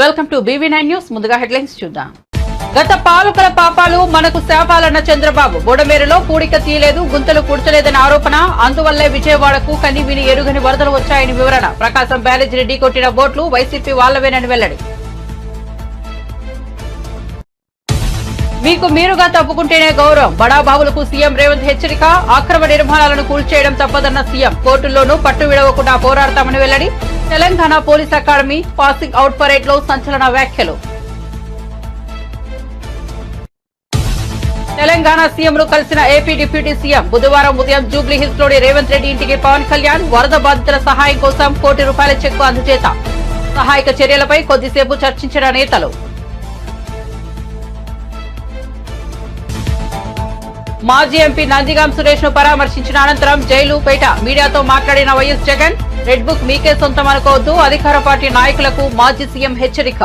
Welcome to BV9 news. ముందుగా headlines చూద్దాం. గత పాలకుల పాపాలు మనకు శాపాలన్న చంద్రబాబు. బుడమేరులో పూడిక తీయలేదు, గుంతలు పూడ్చలేదని ఆరోపణ. అందువల్లే విజయవాడకు కనివిని ఎరుగని వరదలు వచ్చాయని వివరణ. ప్రకాశం బ్యారేజీని ఢీకొట్టిన బోట్లు వైసీపీ వాళ్లవేనని వెల్లడి. మీకు మీరుగా తప్పుకుంటేనే గౌరవం. బడాబాబులకు సీఎం రేవంత్ హెచ్చరిక. అక్రమ నిర్మాణాలను కూల్చేయడం తప్పదన్న సీఎం. కోర్టుల్లోనూ పట్టు విడవకుండా పోరాడతామని వెల్లడి. Telangana police academy passing out parade లో సంచలన వ్యాఖ్యలు. తెలంగాణ సీఎంను కలిసిన ఏపీ డిప్యూటీ సీఎం. బుధవారం ఉదయం జూబ్లీ హిల్స్ లోని రేవంత్ రెడ్డి ఇంటికి పవన్ కళ్యాణ్. వరద బాధితుల సహాయం కోసం ₹1 కోటి చెక్కు అందజేత. సహాయక చర్యలపై కొద్దిసేపు చర్చించిన నేతలు. మాజీ ఎంపీ నందిగాం సురేష్ ను పరామర్శించిన అనంతరం జైలుపేట మీడియాతో మాట్లాడిన వైఎస్ జగన్. రెడ్ బుక్ మీకే సొంతం అనుకోవద్దు. అధికార పార్టీ నాయకులకు మాజీ సీఎం హెచ్చరిక.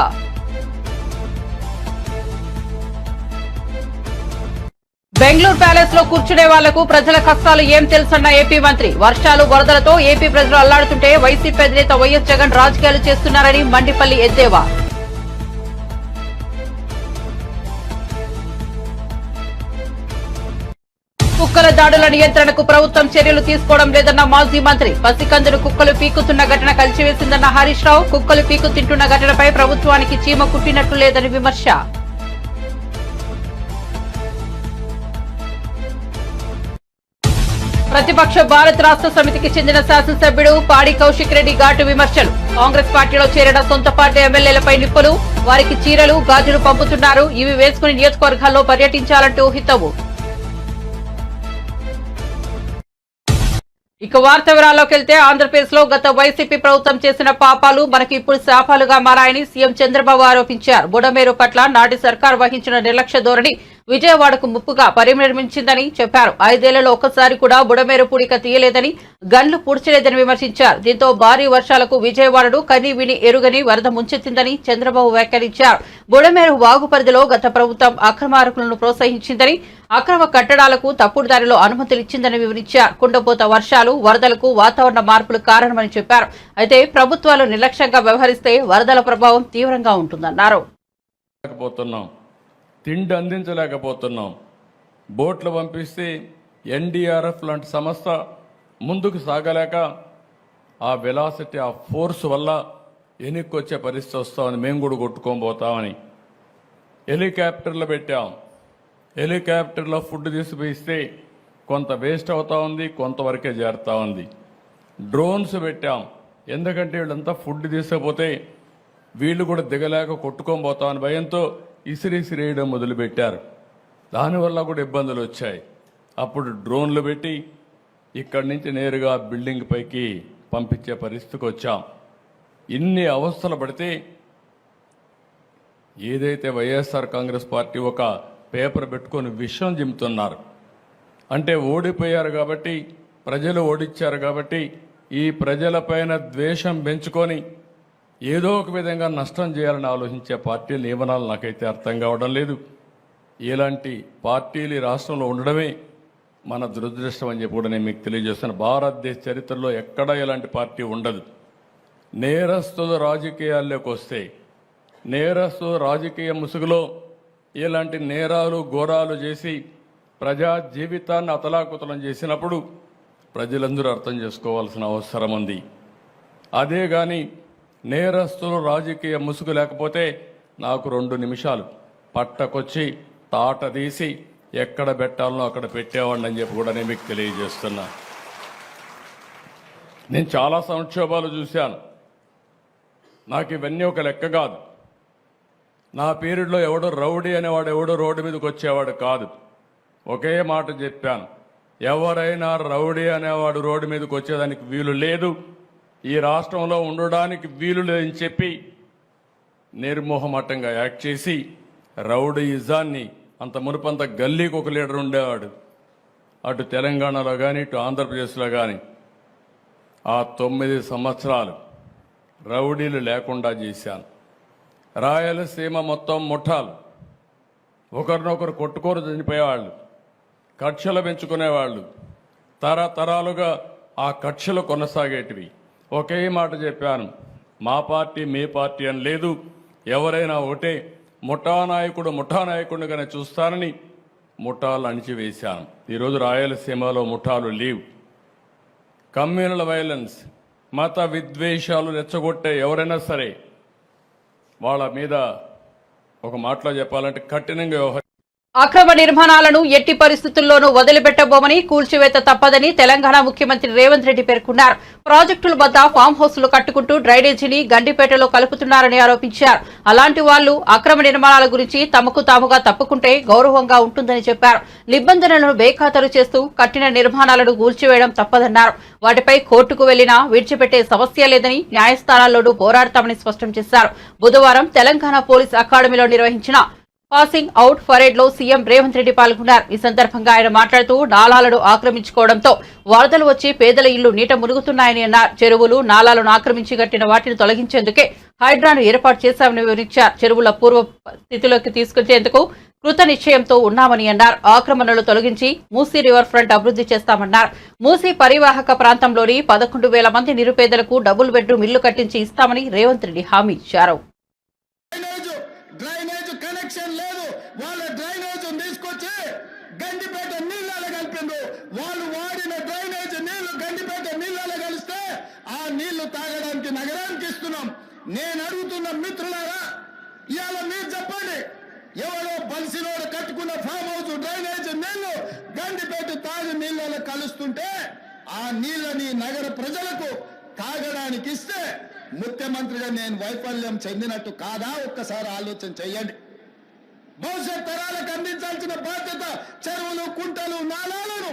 బెంగళూరు ప్యాలెస్ లో కూర్చునే వాళ్లకు ప్రజల కష్టాలు ఏం తెలుసన్న ఏపీ మంత్రి. వర్షాలు వరదలతో ఏపీ ప్రజలు అల్లాడుతుంటే వైసీపీ అధినేత వైఎస్ జగన్ రాజకీయాలు చేస్తున్నారని మండిపల్లి ఎద్దేవా. కుక్కల దాడుల నియంత్రణకు ప్రభుత్వం చర్యలు తీసుకోవడం లేదన్న మాజీ మంత్రి. పసికందును కుక్కలు పీకుతున్న ఘటన కలిసివేసిందన్న హరీష్ రావు. కుక్కలు పీకు తింటున్న ఘటనపై ప్రభుత్వానికి చీమ కుట్టినట్లు లేదని విమర్శ. ప్రతిపక్ష భారత్ రాష్ట్ర సమితికి చెందిన శాసనసభ్యుడు పాడి కౌశిక్ రెడ్డి ఘాటు విమర్శలు. కాంగ్రెస్ పార్టీలో చేరిన సొంత పార్టీ ఎమ్మెల్యేలపై నిప్పులు. వారికి చీరలు గాజులు పంపుతున్నారు. ఇవి వేసుకుని నియోజకవర్గాల్లో పర్యటించాలంటూ హితవు. ఇక వార్త వివరాల్లోకి వెళ్తే, ఆంధ్రప్రదేశ్ లో గత వైసీపీ ప్రభుత్వం చేసిన పాపాలు మనకు ఇప్పుడు శాపాలుగా మారాయని సీఎం చంద్రబాబు ఆరోపించారు. బుడమేరు పట్ల నాటి సర్కార్ వహించిన నిర్లక్ష్య ధోరణి విజయవాడకు ముప్పుగా పరిణమించిందని చెప్పారు. 5 ఏళ్లలో ఒక్కసారి కూడా బుడమేరు పూడిక తీయలేదని, గన్లు పూడ్చలేదని విమర్శించారు. దీంతో భారీ వర్షాలకు విజయవాడను కని విని ఎరుగని వరద ముంచెత్తిందని చంద్రబాబు వ్యాఖ్యానించారు. బుడమేరు వాగు పరిధిలో గత ప్రభుత్వం అక్రమార్కులను ప్రోత్సహించిందని, అక్రమ కట్టడాలకు తప్పుడు దారిలో అనుమతులిచ్చిందని వివరించారు. కుండపోత వర్షాలు, వరదలకు వాతావరణ మార్పులు కారణమని చెప్పారు. అయితే ప్రభుత్వాలు నిర్లక్ష్యంగా వ్యవహరిస్తే వరదల ప్రభావం తీవ్రంగా ఉంటుందన్నారు. తిండి అందించలేకపోతున్నాం. బోట్లు పంపిస్తే ఎన్డీఆర్ఎఫ్ లాంటి సంస్థ ముందుకు సాగలేక ఆ వెలాసిటీ, ఆ ఫోర్స్ వల్ల వెనక్కి వచ్చే పరిస్థితి వస్తామని మేము కూడా కొట్టుకోబోతామని హెలికాప్టర్లు పెట్టాం. హెలికాప్టర్లో ఫుడ్ తీసుకుపోయిస్తే కొంత వేస్ట్ అవుతా ఉంది, కొంతవరకే చేరుతా ఉంది. డ్రోన్స్ పెట్టాం. ఎందుకంటే వీళ్ళంతా ఫుడ్ తీసుకుపోతే వీళ్ళు కూడా దిగలేక కొట్టుకోబోతామని భయంతో ఇసిరేయడం మొదలుపెట్టారు. దానివల్ల కూడా ఇబ్బందులు వచ్చాయి. అప్పుడు డ్రోన్లు పెట్టి ఇక్కడి నుంచి నేరుగా బిల్డింగ్ పైకి పంపించే పరిస్థితికి వచ్చాం. ఇన్ని అవస్థలు పడితే ఏదైతే వైఎస్ఆర్ కాంగ్రెస్ పార్టీ ఒక పేపర్ పెట్టుకొని విషయం జిమ్ముతున్నారు అంటే, ఓడిపోయారు కాబట్టి, ప్రజలు ఓడిచ్చారు కాబట్టి ఈ ప్రజలపైన ద్వేషం పెంచుకొని ఏదో ఒక విధంగా నష్టం చేయాలని ఆలోచించే పార్టీల నియమనాలు నాకైతే అర్థం కావడం లేదు. ఇలాంటి పార్టీలు ఈ రాష్ట్రంలో ఉండడమే మన దురదృష్టం అని చెప్పి కూడా నేను మీకు తెలియజేస్తాను. భారతదేశ చరిత్రలో ఎక్కడా ఇలాంటి పార్టీ ఉండదు. నేరస్తుల రాజకీయాల్లోకి వస్తే, నేరస్తుల రాజకీయ ముసుగులో ఇలాంటి నేరాలు ఘోరాలు చేసి ప్రజా జీవితాన్ని అతలాకుతలం చేసినప్పుడు ప్రజలందరూ అర్థం చేసుకోవాల్సిన అవసరం ఉంది. అదే కానీ నేరస్తులు రాజకీయ ముసుగు లేకపోతే నాకు 2 నిమిషాలు పట్టకొచ్చి తాట తీసి ఎక్కడ పెట్టాలనో అక్కడ పెట్టేవాడిని అని చెప్పి కూడా నేను మీకు తెలియజేస్తున్నా. నేను చాలా సంక్షోభాలు చూశాను. నాకు ఇవన్నీ ఒక లెక్క కాదు. నా పీరియడ్లో ఎవడో రౌడీ అనేవాడు ఎవడో రోడ్డు మీదకి వచ్చేవాడు కాదు. ఒకే మాట చెప్పాను, ఎవరైనా రౌడీ అనేవాడు రోడ్డు మీదకి వచ్చేదానికి వీలు లేదు, ఈ రాష్ట్రంలో ఉండడానికి వీలు లేదని చెప్పి నిర్మోహమాటంగా యాక్ట్ చేసి రౌడీయిజాన్ని, అంత మునుపంత గల్లీకి ఒక లీడర్ ఉండేవాడు, అటు తెలంగాణలో కానీ ఇటు ఆంధ్రప్రదేశ్లో కానీ ఆ 9 సంవత్సరాలు రౌడీలు లేకుండా చేశాను. రాయలసీమ మొత్తం ముఠాలు ఒకరినొకరు కొట్టుకోరు చనిపోయేవాళ్ళు, కక్షలు పెంచుకునేవాళ్ళు, తరతరాలుగా ఆ కక్షలు కొనసాగేటివి. ఒకే మాట చెప్పాను, మా పార్టీ మీ పార్టీ అని లేదు, ఎవరైనా ఒకటే ముఠా నాయకుడిగానే చూస్తారని ముఠాలు అణిచివేశాను. ఈరోజు రాయలసీమలో ముఠాలు లేవు. కమ్యూనల్ వైలెన్స్, మత విద్వేషాలు రెచ్చగొట్టే ఎవరైనా సరే వాళ్ళ మీద ఒక మాటలో చెప్పాలంటే కఠినంగా వ్యవహరించాలి. అక్రమ నిర్మాణాలను ఎట్టి పరిస్థితుల్లోనూ వదిలిపెట్టబోమని, కూల్చివేత తప్పదని తెలంగాణ ముఖ్యమంత్రి రేవంత్ రెడ్డి పేర్కొన్నారు. ప్రాజెక్టుల వద్ద ఫామ్ హౌస్లు కట్టుకుంటూ డ్రైనేజీని గండిపేటలో కలుపుతున్నారని ఆరోపించారు. అలాంటి వాళ్లు అక్రమ నిర్మాణాల గురించి తమకు తాముగా తప్పుకుంటే గౌరవంగా ఉంటుందని చెప్పారు. నిబంధనలను బేఖాతరు చేస్తూ కట్టిన నిర్మాణాలను కూల్చివేయడం తప్పదన్నారు. వాటిపై కోర్టుకు వెళ్లినా విడిచిపెట్టే సమస్య లేదని, న్యాయస్థానాల్లోనూ పోరాడతామని స్పష్టం చేశారు. బుధవారం తెలంగాణ పోలీస్ అకాడమీలో నిర్వహించిన పాసింగ్ అవుట్ పరేడ్ లో సీఎం రేవంత్ రెడ్డి పాల్గొన్నారు. ఈ సందర్భంగా ఆయన మాట్లాడుతూ నాలాలను ఆక్రమించుకోవడంతో వరదలు వచ్చి పేదల ఇళ్లు నీట మునుగుతున్నాయని అన్నారు. చెరువులు, నాలాలను ఆక్రమించి కట్టిన వాటిని తొలగించేందుకే హైడ్రాను ఏర్పాటు చేశామని వివరించారు. చెరువుల పూర్వ స్థితిలోకి తీసుకొచ్చేందుకు కృత నిశ్చయంతో ఉన్నామని అన్నారు. ఆక్రమణలు తొలగించి మూసీ రివర్ ఫ్రంట్ అభివృద్ధి చేస్తామన్నారు. మూసీ పరివాహక ప్రాంతంలోని 11,000 మంది నిరుపేదలకు డబుల్ బెడ్రూమ్ ఇల్లు కట్టించి ఇస్తామని రేవంత్ రెడ్డి హామీ ఇచ్చారు. డ్రైనేజ్ కనెక్షన్ లేదు, వాళ్ళ డ్రైనేజ్ తీసుకొచ్చి గండిపేట నీళ్ళలో కలిపిండు. వాళ్ళు వాడిన డ్రైనేజ్ నీళ్లు గండిపేట నీళ్ళలో కలిస్తే ఆ నీళ్లు తాగడానికి నగరానికి ఇస్తున్నాం. నేను అడుగుతున్న మిత్రులారా, ఇవాళ మీరు చెప్పండి, ఎవరో బలిసినోడు కట్టుకున్న ఫామ్ హౌస్ డ్రైనేజ్ నీళ్లు గండిపేట తాగి నీళ్ళలో కలుస్తుంటే ఆ నీళ్ళని నగర ప్రజలకు తాగడానికి ఇస్తే ముఖ్యమంత్రిగా నేను వైఫల్యం చెందినట్టు కాదా? ఒక్కసారి ఆలోచన చెయ్యండి. భవిష్యత్ తరాలకు అందించాల్సిన బాధ్యత చెరువులు, కుంటలు, నాలాలను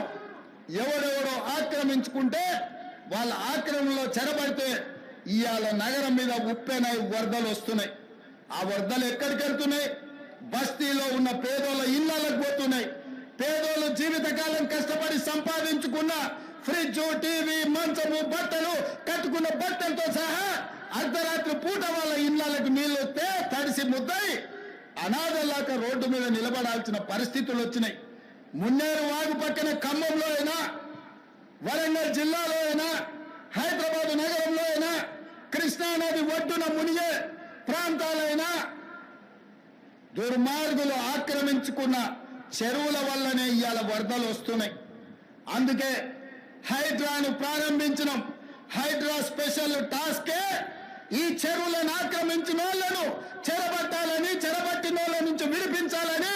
ఎవరెవరో ఆక్రమించుకుంటే వాళ్ళ ఆక్రమణలో చెరబడితే ఇవాళ నగరం మీద ఉప్పెనై వరదలు వస్తున్నాయి. ఆ వరదలు ఎక్కడికి వెళ్తున్నాయి? బస్తీలో ఉన్న పేదోళ్ళ ఇళ్లకు పోతున్నాయి. పేదోళ్ళు జీవితకాలం కష్టపడి సంపాదించుకున్న ఫ్రిడ్జ్, టీవీ, మంచము, బట్టలు, కట్టుకున్న బట్టలతో సహా అర్ధరాత్రి పూట వాళ్ళ ఇళ్లకు నీళ్లు వస్తే తడిసి ముద్దయి అనాథలాక రోడ్డు మీద నిలబడాల్సిన పరిస్థితులు వచ్చినాయి. మున్నేరు వాగు పక్కన ఖమ్మంలో అయినా, వరంగల్ జిల్లాలో అయినా, హైదరాబాద్ నగరంలో అయినా, కృష్ణానది ఒడ్డున మునిగే ప్రాంతాలైనా దుర్మార్గులు ఆక్రమించుకున్న చెరువుల వల్లనే ఇవాళ వరదలు వస్తున్నాయి. అందుకే హైడ్రాను ప్రారంభించినాం. హైడ్రా స్పెషల్ టాస్కే ఈ చెరువులను ఆక్రమించిన వాళ్ళను చెరబట్టాలని, చెరబట్టిన వాళ్ళ నుంచి విడిపించాలని,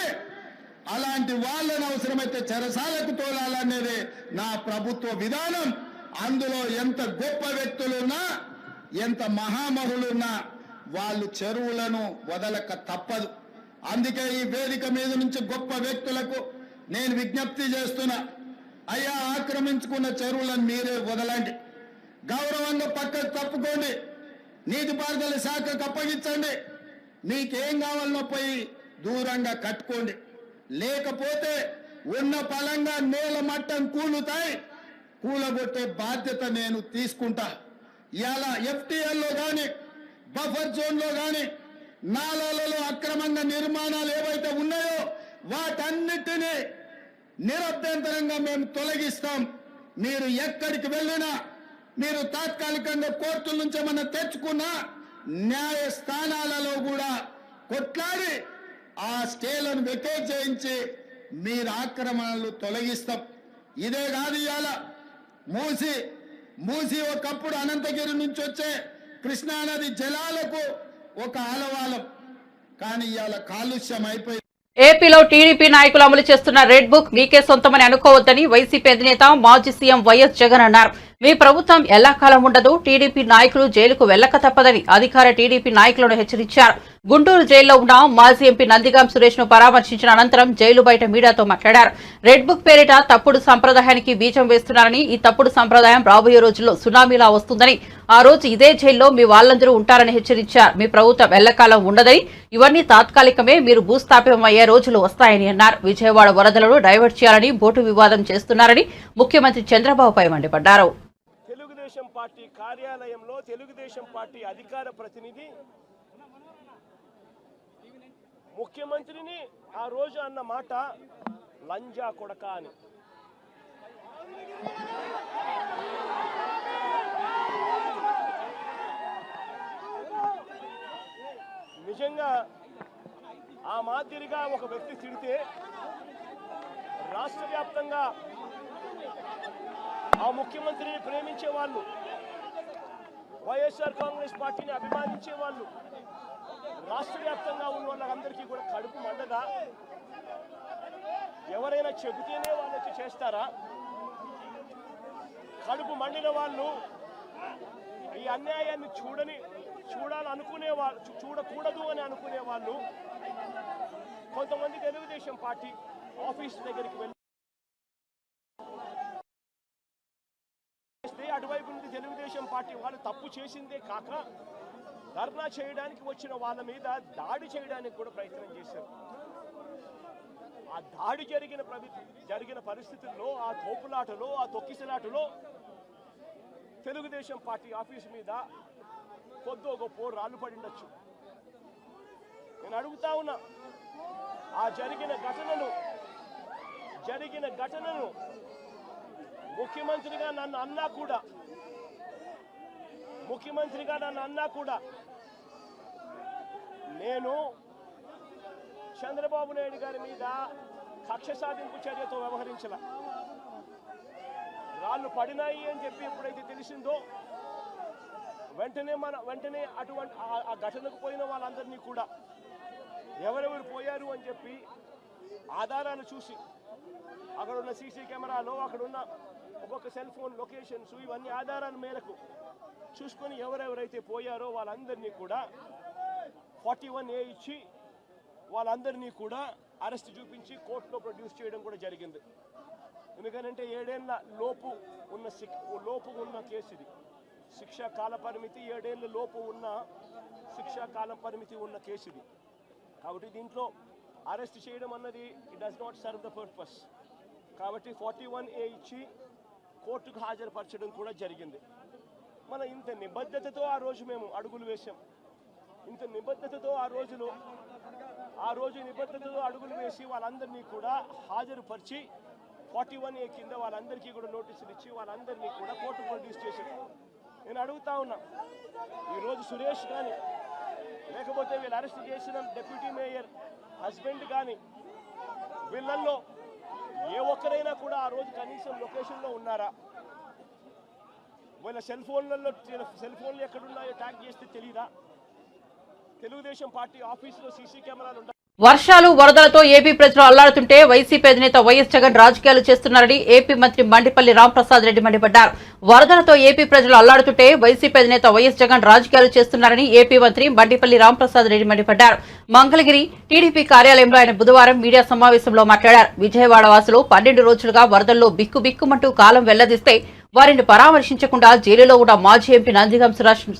అలాంటి వాళ్ళను అవసరమైతే చెరసాలకు తోలాలనేది నా ప్రభుత్వ విధానం. అందులో ఎంత గొప్ప వ్యక్తులున్నా, ఎంత మహామహులున్నా వాళ్ళు చెరువులను వదలక తప్పదు. అందుకే ఈ వేదిక మీద నుంచి గొప్ప వ్యక్తులకు నేను విజ్ఞప్తి చేస్తున్నా, అయ్యా, ఆక్రమించుకున్న చెరువులను మీరే వదలండి, గౌరవంగా పక్కకు తప్పుకోండి, నీటిపారుదల శాఖకు అప్పగించండి, మీకేం కావాలనో పోయి దూరంగా కట్టుకోండి. లేకపోతే ఉన్న పలంగా నేల మట్టం కూలుతాయి, కూలగొట్టే బాధ్యత నేను తీసుకుంటా. ఇలా ఎఫ్టీఎల్లో కానీ, బఫర్ జోన్లో కానీ, నాలాలలో అక్రమంగా నిర్మాణాలు ఏవైతే ఉన్నాయో వాటన్నిటినీ నిరభ్యంతరంగా మేము తొలగిస్తాం. మీరు ఎక్కడికి వెళ్ళినా, మీరు తాత్కాలికంగా కోర్టుల నుంచి ఏమన్నా తెచ్చుకున్నా న్యాయస్థానాలలో కూడా కొట్లాడి ఆ స్టేలను వెకేట్ చేయించి మీరు ఆక్రమణలు తొలగిస్తాం. ఇదే కాదు, ఇవాళ మూసి ఒకప్పుడు అనంతగిరి నుంచి వచ్చే కృష్ణానది జలాలకు ఒక ఆలవాలం, కానీ ఇవాళ కాలుష్యం అయిపోయింది. ఏపీలో టీడీపీ నాయకులు అమలు చేస్తున్న రెడ్ బుక్ మీకే సొంతమని అనుకోవద్దని వైసీపీ అధినేత మాజీ సీఎం వైఎస్ జగన్ అన్నారు. మీ ప్రభుత్వం ఎల్లాకాలం ఉండదు, టీడీపీ నాయకులు జైలుకు వెళ్లక తప్పదని అధికార టీడీపీ నాయకులను హెచ్చరించారు. గుంటూరు జైల్లో ఉన్న మాజీ ఎంపీ నందిగాం సురేష్ ను పరామర్శించిన అనంతరం జైలు బయట మీడియాతో మాట్లాడారు. రెడ్ బుక్ పేరిట తప్పుడు సంప్రదాయానికి బీజం వేస్తున్నారని, ఈ తప్పుడు సంప్రదాయం రాబోయే రోజుల్లో సునామీలా వస్తుందని, ఆ రోజు ఇదే జైల్లో మీ వాళ్ళందరూ ఉంటారని హెచ్చరించారు. మీ ప్రభుత్వం ఎల్లకాలం ఉండదని, ఇవన్నీ తాత్కాలికమే, మీరు భూస్థాపితం అయ్యే రోజులు వస్తాయని అన్నారు. విజయవాడ వరదలను డైవర్ట్ చేయాలని బోటు వివాదం చేస్తున్నారని ముఖ్యమంత్రి చంద్రబాబుపై మండిపడ్డారు. తెలుగుదేశం పార్టీ కార్యాలయంలో తెలుగుదేశం పార్టీ అధికార ప్రతినిధి ముఖ్యమంత్రిని ఆ రోజు అన్న మాట లంజా కొడక అని. నిజంగా ఆ మాదిరిగా ఒక వ్యక్తి తిడితే రాష్ట్ర వ్యాప్తంగా ఆ ముఖ్యమంత్రిని ప్రేమించే వాళ్ళు, వైఎస్ఆర్ కాంగ్రెస్ పార్టీని అభిమానించే వాళ్ళు, రాష్ట్ర వ్యాప్తంగా ఉన్న వాళ్ళందరికీ కూడా కడుపు మండదా? ఎవరైనా చెబితేనే వాళ్ళు వచ్చి చేస్తారా? కడుపు మండిన వాళ్ళు ఈ అన్యాయాన్ని చూడాలనుకునే వాళ్ళు, చూడకూడదు అని అనుకునే వాళ్ళు కొంతమంది తెలుగుదేశం పార్టీ ఆఫీస్ దగ్గరికి వెళ్ళి అటువైపు నుండి తెలుగుదేశం పార్టీ వాళ్ళు తప్పు చేసిందే కాక ధర్నా చేయడానికి వచ్చిన వాళ్ళ మీద దాడి చేయడానికి కూడా ప్రయత్నం చేశారు. ఆ దాడి జరిగిన పరిస్థితుల్లో, ఆ తోపులాటలో, ఆ తొక్కిసలాటలో తెలుగుదేశం పార్టీ ఆఫీస్ మీద కొద్దో గొప్ప రాళ్ళు పడిండొచ్చు. నేను అడుగుతా ఉన్నా, ఆ జరిగిన ఘటనను ముఖ్యమంత్రిగా నన్ను అన్నా కూడా నేను చంద్రబాబు నాయుడు గారి మీద కక్ష సాధింపు చర్యతో వ్యవహరించాల. రాళ్ళు పడినాయి అని చెప్పి ఎప్పుడైతే తెలిసిందో వెంటనే అటువంటి ఆ ఘటనకు పోయిన వాళ్ళందరినీ కూడా ఎవరెవరు పోయారు అని చెప్పి ఆధారాలు చూసి, అక్కడ ఉన్న సీసీ కెమెరాలో, అక్కడ ఉన్న ఒక్కొక్క సెల్ ఫోన్ లొకేషన్స్, ఇవన్నీ ఆధారాల మేరకు చూసుకొని ఎవరెవరైతే పోయారో వాళ్ళందరినీ కూడా 41A ఇచ్చి వాళ్ళందరినీ కూడా అరెస్ట్ చూపించి కోర్టులో ప్రొడ్యూస్ చేయడం కూడా జరిగింది. ఎందుకంటే 7 ఏళ్ల లోపు ఉన్న కేసు ఇది. శిక్షా కాల పరిమితి 7 ఏళ్ల లోపు ఉన్న శిక్షా కాల పరిమితి ఉన్న కేసు ఇది. కాబట్టి దీంట్లో అరెస్ట్ చేయడం అన్నది it does not serve the purpose. కాబట్టి 41A ఇచ్చి కోర్టుకు హాజరుపరచడం కూడా జరిగింది. మన ఇంత నిబద్ధతతో ఆ రోజు మేము అడుగులు వేశాం. ఇంత నిబద్ధతతో ఆ రోజు నిబద్ధతతో అడుగులు వేసి వాళ్ళందరినీ కూడా హాజరుపరిచి 41A కింద వాళ్ళందరికీ కూడా నోటీసులు ఇచ్చి వాళ్ళందరినీ కూడా కోర్టు ప్రొడ్యూస్ చేశారు. నేను అడుగుతా ఉన్నా, ఈరోజు సురేష్ కానీ, లేకపోతే వీళ్ళు అరెస్ట్ చేసిన డిప్యూటీ మేయర్ హస్బెండ్ కానీ, వీళ్ళల్లో ఏ ఒక్కరైనా కూడా ఆ రోజు కనీసం లొకేషన్లో ఉన్నారా? వీళ్ళ సెల్ ఫోన్లు ఎక్కడున్నాయో ట్యాగ్ చేస్తే తెలియదా? తెలుగుదేశం పార్టీ ఆఫీసులో సీసీ కెమెరాలు ఉంటాయి. వర్షాలు వరదలతో ఏపీ ప్రజలు అల్లాడుతుంటే వైసీపీ అధినేత వైఎస్ జగన్ రాజకీయాలు చేస్తున్నారని ఏపీ మంత్రి మండిపల్లి రాంప్రసాద్ రెడ్డి మండిపడ్డారు. వరదలతో ఏపీ ప్రజలు అల్లాడుతుంటే వైసీపీ అధినేత వైఎస్ జగన్ రాజకీయాలు చేస్తున్నారని ఏపీ మంత్రి మండిపల్లి రాంప్రసాద్ రెడ్డి మండిపడ్డారు. మంగళగిరి టీడీపీ కార్యాలయంలో ఆయన బుధవారం మీడియా సమావేశంలో మాట్లాడారు. విజయవాడ వాసులు 12 రోజులుగా వరదల్లో బిక్కుబిక్కుమంటూ కాలం వెళ్లదీస్తే వారిని పరామర్శించకుండా జైలులో ఉన్న మాజీ ఎంపీ నందిగం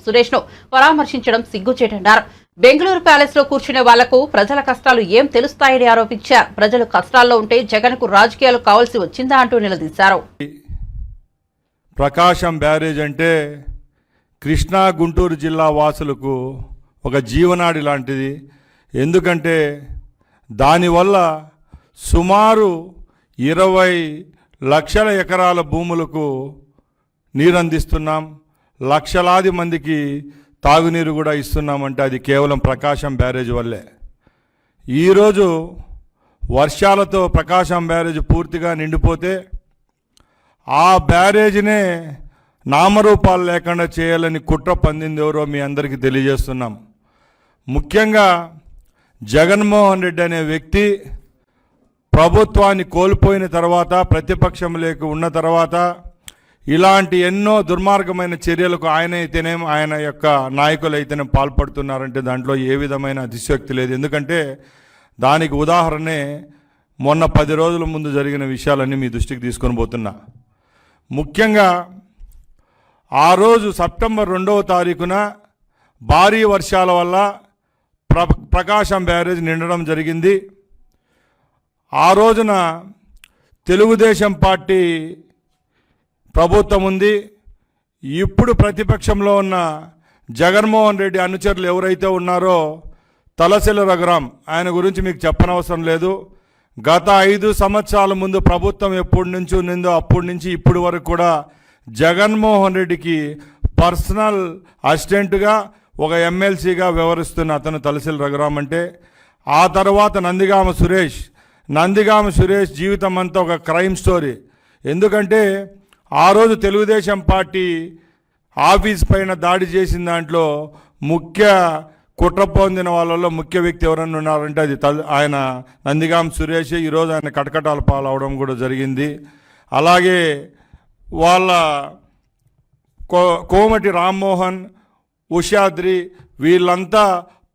సురేష్ ను పరామర్శించడం సిగ్గుచేటన్నారు. బెంగళూరు ప్యాలెస్ లో కూర్చునే వాళ్లకు ప్రజల కష్టాలు ఏం తెలుస్తాయని ఆరోపించారు. ప్రజలు కష్టాల్లో ఉంటే జగన్ కు రాజకీయాలు కావాల్సి వచ్చిందా అంటూ నిలదీశారు. ప్రకాశం బ్యారేజ్ అంటే కృష్ణా గుంటూరు జిల్లా వాసులకు ఒక జీవనాడి లాంటిది. ఎందుకంటే దానివల్ల సుమారు 20 లక్షల ఎకరాల భూములకు నీరందిస్తున్నాం, లక్షలాది మందికి తాగునీరు కూడా ఇస్తున్నామంటే అది కేవలం ప్రకాశం బ్యారేజ్ వల్లే. ఈరోజు వర్షాలతో ప్రకాశం బ్యారేజ్ పూర్తిగా నిండిపోతే ఆ బ్యారేజ్నే నామరూపాలు లేకుండా చేయాలని కుట్ర పందింది ఎవరో మీ అందరికీ తెలియజేస్తున్నాం. ముఖ్యంగా జగన్మోహన్ రెడ్డి అనే వ్యక్తి ప్రభుత్వాన్ని కోల్పోయిన తర్వాత, ప్రతిపక్షం లేక ఉన్న తర్వాత ఇలాంటి ఎన్నో దుర్మార్గమైన చర్యలకు ఆయన యొక్క నాయకులు అయితేనే పాల్పడుతున్నారంటే దాంట్లో ఏ విధమైన అతిశయోక్తి లేదు. ఎందుకంటే దానికి ఉదాహరణే మొన్న 10 రోజుల ముందు జరిగిన విషయాలన్నీ మీ దృష్టికి తీసుకొని పోతున్నా. ముఖ్యంగా ఆ రోజు సెప్టెంబర్ 2వ తారీఖున భారీ వర్షాల వల్ల ప్రకాశం బ్యారేజ్ నిండడం జరిగింది. ఆ రోజున తెలుగుదేశం పార్టీ ప్రభుత్వం ఉంది. ఇప్పుడు ప్రతిపక్షంలో ఉన్న జగన్మోహన్ రెడ్డి అనుచరులు ఎవరైతే ఉన్నారో తలసిల రఘురాం, ఆయన గురించి మీకు చెప్పనవసరం లేదు. గత 5 సంవత్సరాల ముందు ప్రభుత్వం ఎప్పటి నుంచి ఉన్నదో అప్పటి నుంచి ఇప్పటి వరకు కూడా జగన్మోహన్ రెడ్డికి పర్సనల్ అసిస్టెంట్గా ఒక ఎమ్మెల్సీగా వ్యవహరిస్తున్న అతను తలసిల రఘురామ్ అంటే, ఆ తర్వాత నందిగామ సురేష్ జీవితం అంతా ఒక క్రైమ్ స్టోరీ. ఎందుకంటే ఆ రోజు తెలుగుదేశం పార్టీ ఆఫీస్ పైన దాడి చేసిన దాంట్లో ముఖ్య కుట్ర పొందిన వాళ్ళలో ముఖ్య వ్యక్తి ఎవరన్నా ఉన్నారంటే అది ఆయన నందిగామ సురేష్. ఈరోజు ఆయన కటకటాల పాలవడం కూడా జరిగింది. అలాగే వాళ్ళ కోమటి రామ్మోహన్, ఉషాద్రి వీళ్ళంతా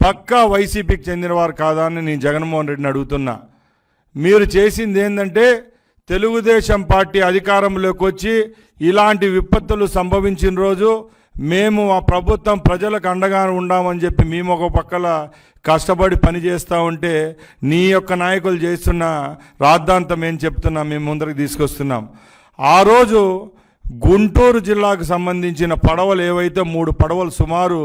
పక్కా వైసీపీకి చెందినవారు కాదా అని నేను జగన్మోహన్ రెడ్డిని అడుగుతున్నా. మీరు చేసింది ఏంటంటే తెలుగుదేశం పార్టీ అధికారంలోకి వచ్చి ఇలాంటి విపత్తులు సంభవించిన రోజు మేము ఆ ప్రభుత్వం ప్రజలకు అండగా ఉండామని చెప్పి మేము ఒక పక్కల కష్టపడి పని చేస్తూ ఉంటే నీ యొక్క నాయకులు చేస్తున్న రాద్ధాంతం ఏం చెప్తున్నా మేము ముందరికి తీసుకొస్తున్నాం. ఆ రోజు గుంటూరు జిల్లాకు సంబంధించిన పడవలు ఏవైతే 3 పడవలు సుమారు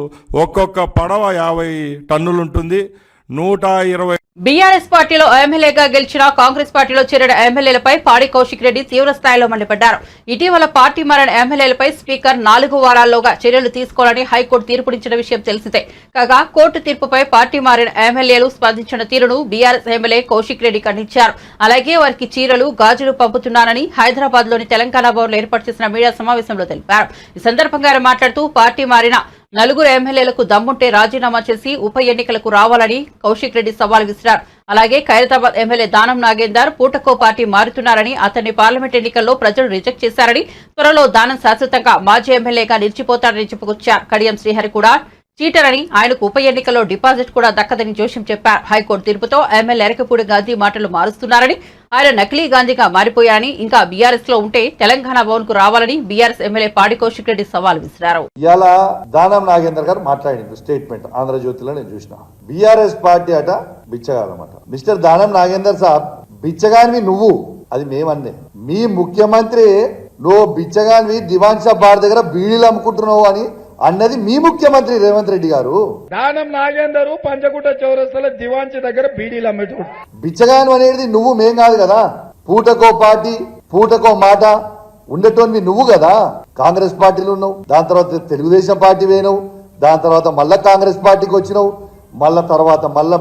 ఒక్కొక్క పడవ 50 టన్నులు ఉంటుంది. 120 బీఆర్ఎస్ పార్టీలో ఎమ్మెల్యేగా గెలిచిన కాంగ్రెస్ పార్టీలో చేరిన ఎమ్మెల్యేలపై పాడి కౌశిక్ రెడ్డి తీవ్ర స్థాయిలో మండిపడ్డారు. ఇటీవల పార్టీ మారిన ఎమ్మెల్యేలపై స్పీకర్ 4 వారాల్లోగా చర్యలు తీసుకోవాలని హైకోర్టు తీర్పునిచ్చిన విషయం తెలిసిందే. కాగా కోర్టు తీర్పుపై పార్టీ మారిన ఎమ్మెల్యేలు స్పందించిన తీరును బీఆర్ఎస్ ఎమ్మెల్యే కౌశిక్ రెడ్డి ఖండించారు. అలాగే వారికి చీరలు, గాజులు పంపుతున్నానని హైదరాబాద్ లోని తెలంగాణ భవన్లో ఏర్పాటు చేసిన మీడియా సమావేశంలో తెలిపారు. ఈ సందర్భంగా ఆయన మాట్లాడుతూ పార్టీ మారిన 4 ఎమ్మెల్యేలకు దమ్ముంటే రాజీనామా చేసి ఉప ఎన్నికలకు రావాలని కౌశిక్ రెడ్డి సవాల్ విసిరారు. అలాగే ఖైరతాబాద్ ఎమ్మెల్యే దానం నాగేందర్ పూటకో పార్టీ మారుతున్నారని, అతన్ని పార్లమెంట్ ఎన్నికల్లో ప్రజలు రిజెక్ట్ చేశారని, త్వరలో దానం శాశ్వతంగా మాజీ ఎమ్మెల్యేగా నిలిచిపోతారని చెప్పుకొచ్చారు. కడియం శ్రీహరి కూడా చీటర్ అని, ఆయనకు ఉప ఎన్నికల్లో డిపాజిట్ కూడా దక్కదని జోషం చెప్పారు. హైకోర్టు తీర్పుతో ఎమ్మెల్యే ఎరకపూడి గాంధీ మాటలు మారుస్తున్నారని, ఆయన నకిలీ గాంధీగా మారిపోయారని, ఇంకా బీఆర్ఎస్ లో ఉంటే తెలంగాణ భవన్ కు రావాలని బీఆర్ఎస్ ఎమ్మెల్యే పాడి కౌశిక్ రెడ్డి సవాల్ విసిరారు. ఇలా దానం నాగేందర్ గారు మాట్లాడింది స్టేట్మెంట్ ఆంధ్రజ్యోతిలో నేను చూసిన. బీఆర్ఎస్ పార్టీ అట బిచ్చగాలన్నమాట. మిస్టర్ దానం నాగేందర్ సాబ్, బిచ్చగానివి నువ్వు, అది మేమన్నే. మీ ముఖ్యమంత్రి నువ్వు బిచ్చగానివి దివాన్ షా బార్ దగ్గర బీడీలు అమ్ముకుంటున్నావు అని అన్నది మీ ముఖ్యమంత్రి రేవంత్ రెడ్డి గారు. దానం నాగేందరు పంచగుట్ట చౌరస్తల దివాంచి దగ్గర బీడీలు అమ్మేటోడు. బిచ్చగాను అనేది నువ్వు, మేం కాదు కదా. పూటకో పార్టీ, పూటకో మాట ఉండేటోని నువ్వు కదా. కాంగ్రెస్ పార్టీలో ఉన్నావు, దాని తర్వాత తెలుగుదేశం పార్టీ పోయినావు, దాని తర్వాత మళ్ళా కాంగ్రెస్ పార్టీకి వచ్చినావు, మళ్ళా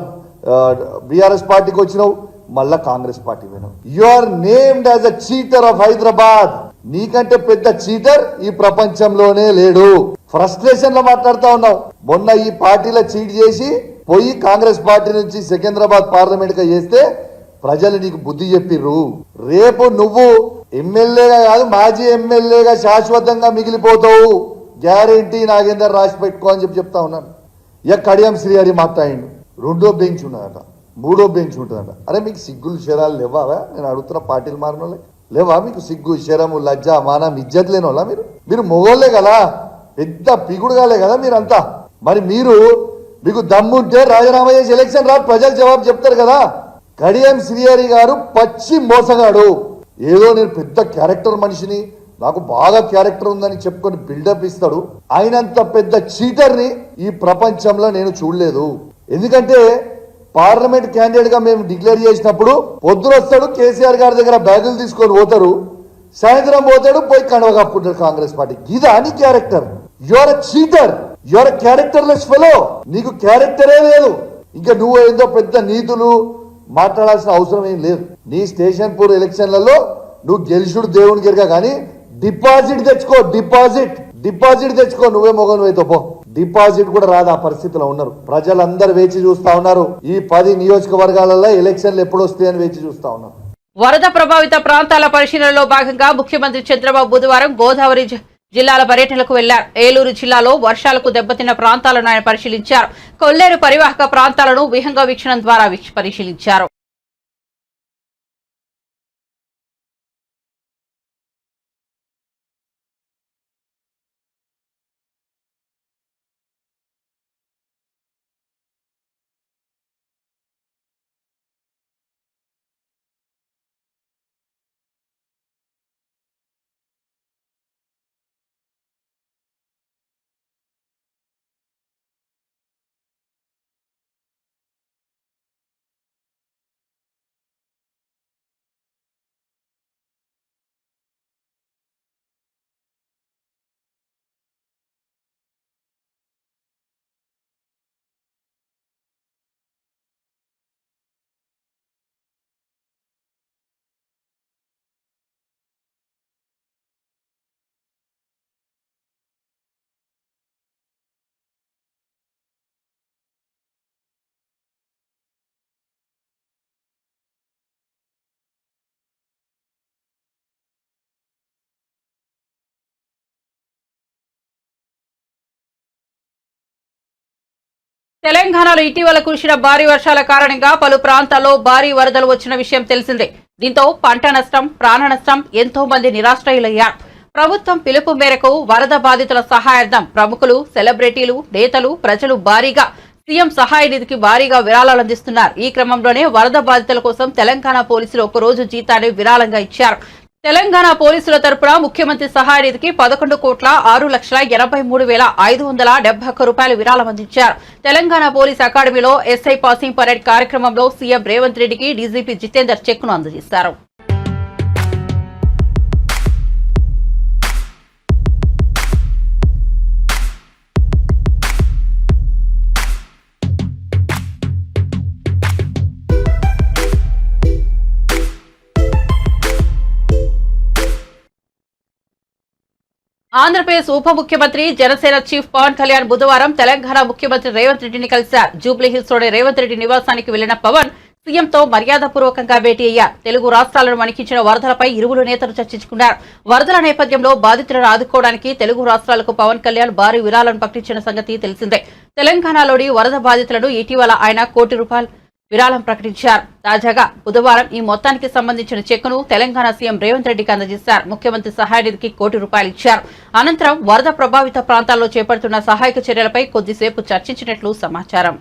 బీఆర్ఎస్ పార్టీకి వచ్చినావు, మళ్ళా కాంగ్రెస్ పార్టీ పోయినావు. You are named as a cheater of Hyderabad. నీకంటే పెద్ద చీటర్ ఈ ప్రపంచంలోనే లేడు. ఫ్రస్ట్రేషన్ లో మాట్లాడుతా ఉన్నావు. మొన్న ఈ పార్టీలో చీట్ చేసి పోయి కాంగ్రెస్ పార్టీ నుంచి సికింద్రాబాద్ పార్లమెంట్ గా చేస్తే ప్రజలు నీకు బుద్ధి చెప్పిర్రు. రేపు నువ్వు ఎమ్మెల్యేగా కాదు మాజీ ఎమ్మెల్యేగా శాశ్వతంగా మిగిలిపోతావు. గ్యారెంటీ నాగేందర్ రాసి పెట్టుకో అని చెప్తా ఉన్నాను. ఇక కడియం శ్రీహరి మాట్లాడిండు. 2వ బెంచ్ ఉన్నదట, 3వ బెంచ్ ఉంటుందట. అరే మీకు సిగ్గులు శరాలు లేవా? నేను అడుగుతున్న పార్టీలు మారిన వాళ్ళకి లేవా మీకు సిగ్గు, శరము, లజ్జ, మానం, ఇజ్జత్ లేని వాళ్ళ మీరు మొగోళ్లే కదా, పెద్ద పిగుడుగాలే కదా మీరంతా. మరి మీకు దమ్ముంటే రాజీనామా చేసి ఎలక్షన్ రా, ప్రజలు జవాబు చెప్తారు కదా. కడియం శ్రీహరి గారు పచ్చి మోసగాడు. ఏదో నేను పెద్ద క్యారెక్టర్ మనిషిని, నాకు బాగా క్యారెక్టర్ ఉందని చెప్పుకొని బిల్డప్ ఇస్తాడు. ఆయనంత పెద్ద చీటర్ని ఈ ప్రపంచంలో నేను చూడలేదు. ఎందుకంటే పార్లమెంట్ క్యాండిడేట్ గా మేము డిక్లేర్ చేసినప్పుడు పొద్దున వస్తాడు, కేసీఆర్ గారి దగ్గర బ్యాగులు తీసుకొని పోతారు, సాయంత్రం పోతాడు, పోయి కండవ కప్పుకుంటాడు కాంగ్రెస్ పార్టీ. ఇదా నీ character? Your a cheater, your a characterless fellow. నీకు క్యారెక్టరే లేదు. ఇంకా నువ్వు ఏదో పెద్ద నీతులు మాట్లాడాల్సిన అవసరం ఏం లేదు. నీ స్టేషన్ పూర్ ఎలక్షన్లలో నువ్వు గెలుచుడు దేవుని గిరిగా, కానీ డిపాజిట్ తెచ్చుకో, డిపాజిట్ తెచ్చుకో. నువ్వే మొగను అయితే పో. డిపాజిట్ కూడా రాదు. ఆ పరిస్థితిలో ఉన్నారు ప్రజలందరూ. వేచి చూస్తా ఉన్నారు. ఈ 10 నియోజకవర్గాలలో ఎలక్షన్లు ఎప్పుడు వస్తాయని వేచి చూస్తా ఉన్నారు. వరద ప్రభావిత ప్రాంతాల పరిశీలనలో భాగంగా ముఖ్యమంత్రి చంద్రబాబు బుధవారం గోదావరి జిల్లాల పర్యటనకు వెళ్లారు. ఏలూరు జిల్లాలో వర్షాలకు దెబ్బతిన్న ప్రాంతాలను ఆయన పరిశీలించారు. కొల్లేరు పరివాహక ప్రాంతాలను విహంగ వీక్షణం ద్వారా పరిశీలించారు. తెలంగాణలో ఇటీవల కురిసిన భారీ వర్షాల కారణంగా పలు ప్రాంతాల్లో భారీ వరదలు వచ్చిన విషయం తెలిసిందే. దీంతో పంట నష్టం, ప్రాణ నష్టం, ఎంతో మంది నిరాశ్రయులయ్యారు. ప్రభుత్వం పిలుపు మేరకు వరద బాధితుల సహాయార్థం ప్రముఖులు, సెలబ్రిటీలు, నేతలు, ప్రజలు భారీగా సీఎం సహాయ నిధికి భారీగా విరాళాలు అందిస్తున్నారు. ఈ క్రమంలోనే వరద బాధితుల కోసం తెలంగాణ పోలీసులు ఒకరోజు జీతాన్ని విరాళంగా ఇచ్చారు. తెలంగాణ పోలీసుల తరపున ముఖ్యమంత్రి సహాయ నిధికి 11,6,83,571 రూపాయలు విరాళం అందించారు. తెలంగాణ పోలీస్ అకాడమీలో ఎస్ఐ పాసింగ్ పరేడ్ కార్యక్రమంలో సీఎం రేవంత్ రెడ్డికి డీజీపీ జితేందర్ చెక్ను అందజేశారు. ఆంధ్రప్రదేశ్ ఉప ముఖ్యమంత్రి, జనసేన చీఫ్ పవన్ కళ్యాణ్ బుధవారం తెలంగాణ ముఖ్యమంత్రి రేవంత్ రెడ్డిని కలిశారు. జూబ్లీహిల్స్ లోని రేవంత్ రెడ్డి నివాసానికి వెళ్లిన పవన్ సీఎంతో మర్యాదపూర్వకంగా భేటీ అయ్యారు. తెలుగు రాష్ట్రాలను వణికించిన వరదలపై ఇరువురు నేతలు చర్చించుకున్నారు. వరదల నేపథ్యంలో బాధితులను ఆదుకోవడానికి తెలుగు రాష్ట్రాలకు పవన్ కళ్యాణ్ భారీ విరాళాలను ప్రకటించిన సంగతి తెలిసిందే. తెలంగాణలోని వరద బాధితులను ఇటీవల ఆయన ₹1 విరాళం ప్రకటించారు. తాజాగా బుధవారం ఈ మొత్తానికి సంబంధించిన చెక్కును తెలంగాణ సీఎం రేవంత్ రెడ్డికి అందజేశారు. ముఖ్యమంత్రి సహాయ నిధికి ₹1 ఇచ్చారు. అనంతరం వరద ప్రభావిత ప్రాంతాల్లో చేపడుతున్న సహాయక చర్యలపై కొద్దిసేపు చర్చించినట్లు సమాచారం.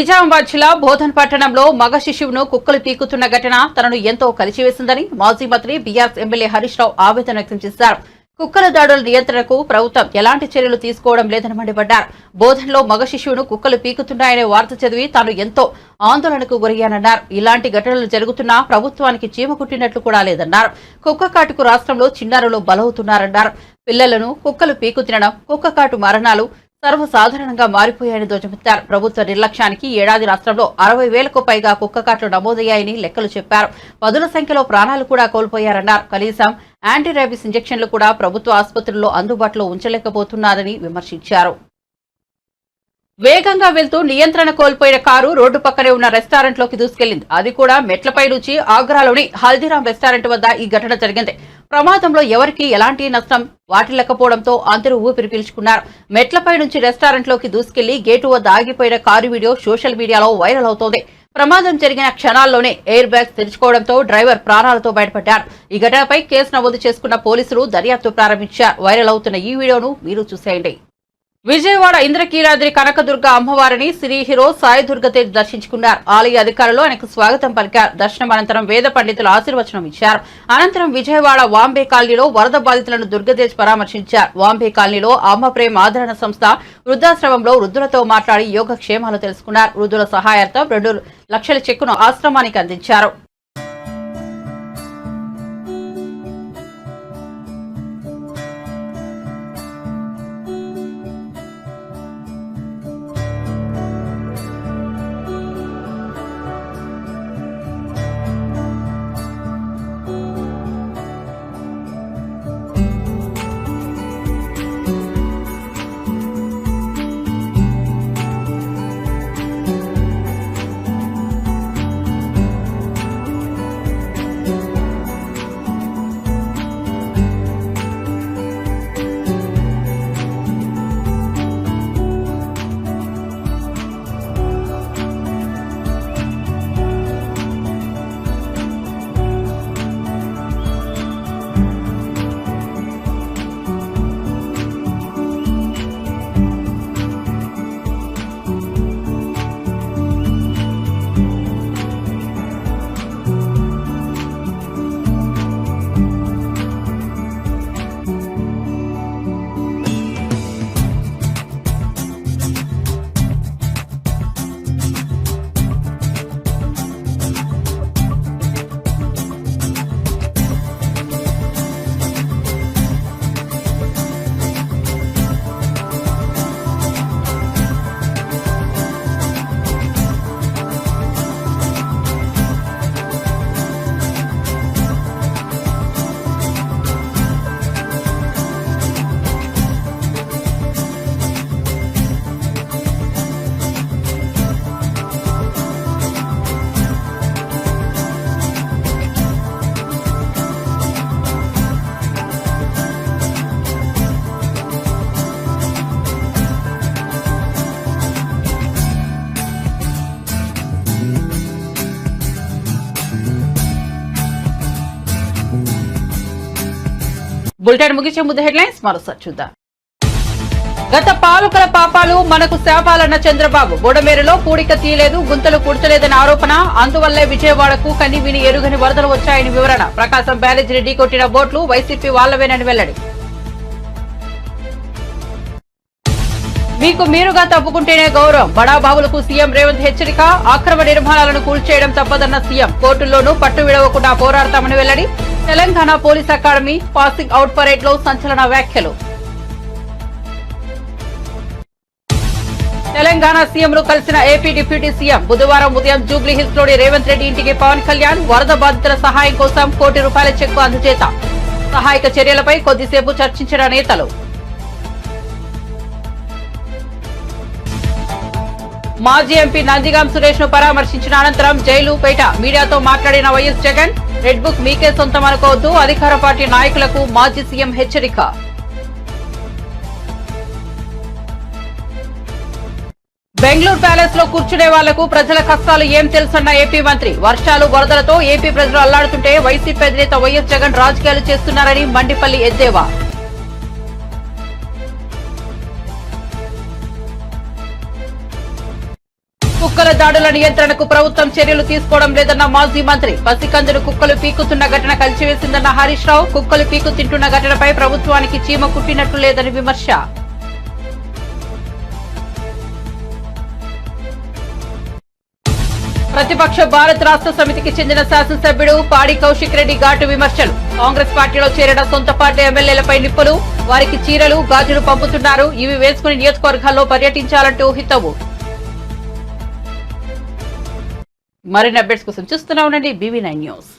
నిజామాబాద్ జిల్లా బోధన్ పట్టణంలో మగ శిశువును కుక్కలు పీకుతున్న ఘటన తనను ఎంతో కలిచివేసిందని మాజీ మంత్రి బీఆర్ఎస్ ఎమ్మెల్యే హరీష్ రావు ఆవేదన వ్యక్తం చేశారు. కుక్కల దాడుల నియంత్రణకు ప్రభుత్వం ఎలాంటి చర్యలు తీసుకోవడం లేదని మండిపడ్డారు. బోధన్లో మగ శిశువును కుక్కలు పీకుతున్నాయనే వార్త చదివి తాను ఎంతో ఆందోళనకు గురయ్యానన్నారు. ఇలాంటి ఘటనలు జరుగుతున్నా ప్రభుత్వానికి చీమ కుట్టినట్లు కూడా లేదన్నారు. కుక్క కాటుకు రాష్ట్రంలో చిన్నారులు బలవుతున్నారన్నారు. పిల్లలను కుక్కలు పీకు తినడం, కుక్క కాటు మరణాలు సర్వసాధారణంగా మారిపోయాయని ధ్వజమెత్తారు. ప్రభుత్వ నిర్లక్ష్యానికి ఏడాది రాష్ట్రంలో 60,000కు పైగా కుక్కకాట్లు నమోదయ్యాయని లెక్కలు చెప్పారు. పదుల సంఖ్యలో ప్రాణాలు కూడా కోల్పోయారన్నారు. కనీసం యాంటీ రేబీస్ ఇంజెక్షన్లు కూడా ప్రభుత్వ ఆసుపత్రుల్లో అందుబాటులో ఉంచలేకపోతున్నారని విమర్శించారు. వేగంగా వెళ్తూ నియంత్రణ కోల్పోయిన కారు రోడ్డు పక్కనే ఉన్న రెస్టారెంట్లోకి దూసుకెళ్లింది. అది కూడా మెట్లపై నుంచి ఆగ్రాలోని హల్దీరామ్ రెస్టారెంట్ వద్ద ఈ ఘటన జరిగింది. ప్రమాదంలో ఎవరికీ ఎలాంటి నష్టం వాటిల్లకపోవడంతో అందరూ ఊపిరి పీల్చుకున్నారు. మెట్లపై నుంచి రెస్టారెంట్లోకి దూసుకెళ్లి గేటు వద్ద ఆగిపోయిన కారు వీడియో సోషల్ మీడియాలో వైరల్ అవుతోంది. ప్రమాదం జరిగిన క్షణాల్లోనే ఎయిర్ బ్యాగ్స్ తెరుచుకోవడంతో డ్రైవర్ ప్రాణాలతో బయటపడ్డారు. ఈ ఘటనపై కేసు నమోదు చేసుకున్న పోలీసులు దర్యాప్తు ప్రారంభించారు. వైరల్ అవుతున్న ఈ వీడియోను మీరు చూసేయండి. విజయవాడ ఇంద్రకీలాద్రి కనకదుర్గ అమ్మవారిని సినీ హీరో సాయి దుర్గతేజ్ దర్శించుకున్నారు. ఆలయ అధికారులు ఆయనకు స్వాగతం పలికారు. దర్శనం అనంతరం వేద పండితులు ఆశీర్వచనం ఇచ్చారు. అనంతరం విజయవాడ వాంబే కాలనీలో వరద బాధితులను దుర్గతేజ్ పరామర్శించారు. వాంబే కాలనీలో అమ్మ ప్రేమ ఆదరణ సంస్థ వృద్ధాశ్రమంలో వృద్ధులతో మాట్లాడి యోగక్షేమాలు తెలుసుకున్నారు. వృద్ధుల సహాయార్థం 2 లక్షల చెక్కును ఆశ్రమానికి అందించారు. బులెటిన్ ముగించే ముందు హెడ్లైన్స్ మరోసారి చూద్దాం. గత పాలకుల పాపాలు మనకు శాపాలన్న చంద్రబాబు. బుడమేరులో పూడిక తీయలేదు, గుంతలు పూడ్చలేదని ఆరోపణ. అందువల్లే విజయవాడకు కని విని ఎరుగని వరదలు వచ్చాయని వివరణ. ప్రకాశం బ్యారేజీని ఢీకొట్టిన బోట్లు వైసీపీ వాళ్లవేనని వెల్లడి. మీకు మీరుగా తప్పుకుంటేనే గౌరవం. బడాబాబులకు సీఎం రేవంత్ హెచ్చరిక. అక్రమ నిర్మాణాలను కూల్చేయడం తప్పదన్న సీఎం. కోర్టుల్లోనూ పట్టు విడవకుండా పోరాడతామని వెల్లడి. Telangana police academy passing out parade లో సంచలన వ్యాఖ్యలు. తెలంగాణ సీఎంను కలిసిన ఏపీ డిప్యూటీ సీఎం. బుధవారం ఉదయం జూబ్లీహిల్స్ లోని రేవంత్ రెడ్డి ఇంటికి పవన్ కళ్యాణ్. వరద బాధితుల సహాయం కోసం ₹1 కోటి చెక్కు అందజేత. సహాయక చర్యలపై కొద్దిసేపు చర్చించిన నేతలు. మాజీ ఎంపీ నందిగాం సురేష్ ను పరామర్శించిన అనంతరం జైలుపేట మీడియాతో మాట్లాడిన వైఎస్ జగన్. రెడ్ బుక్ మీకే సొంతం అనుకోవద్దు. అధికార పార్టీ నాయకులకు మాజీ సీఎం హెచ్చరిక. బెంగళూరు ప్యాలెస్ లో కూర్చునే వాళ్లకు ప్రజల కష్టాలు ఏం తెలుసన్న ఏపీ మంత్రి. వర్షాలు వరదలతో ఏపీ ప్రజలు అల్లాడుతుంటే వైసీపీ అధినేత వైఎస్ జగన్ రాజకీయాలు చేస్తున్నారని మండిపల్లి ఎద్దేవా. కుక్కల దాడుల నియంత్రణకు ప్రభుత్వం చర్యలు తీసుకోవడం లేదన్న మాజీ మంత్రి. పసికందును కుక్కలు పీకుతున్న ఘటన కలిసివేసిందన్న హరీష్ రావు. కుక్కలు పీకు తింటున్న ఘటనపై ప్రభుత్వానికి చీమ కుట్టినట్లు లేదని విమర్శ. ప్రతిపక్ష భారత్ రాష్ట్ర సమితికి చెందిన శాసనసభ్యుడు పాడి కౌశిక్ రెడ్డి ఘాటు విమర్శలు. కాంగ్రెస్ పార్టీలో చేరిన సొంత పార్టీ ఎమ్మెల్యేలపై నిప్పులు. వారికి చీరలు గాజులు పంపుతున్నారు. ఇవి వేసుకుని నియోజకవర్గాల్లో పర్యటించాలంటూ హితవు. మరిన్ని అప్డేట్స్ కోసం చూస్తూనే ఉండండి BV9 న్యూస్.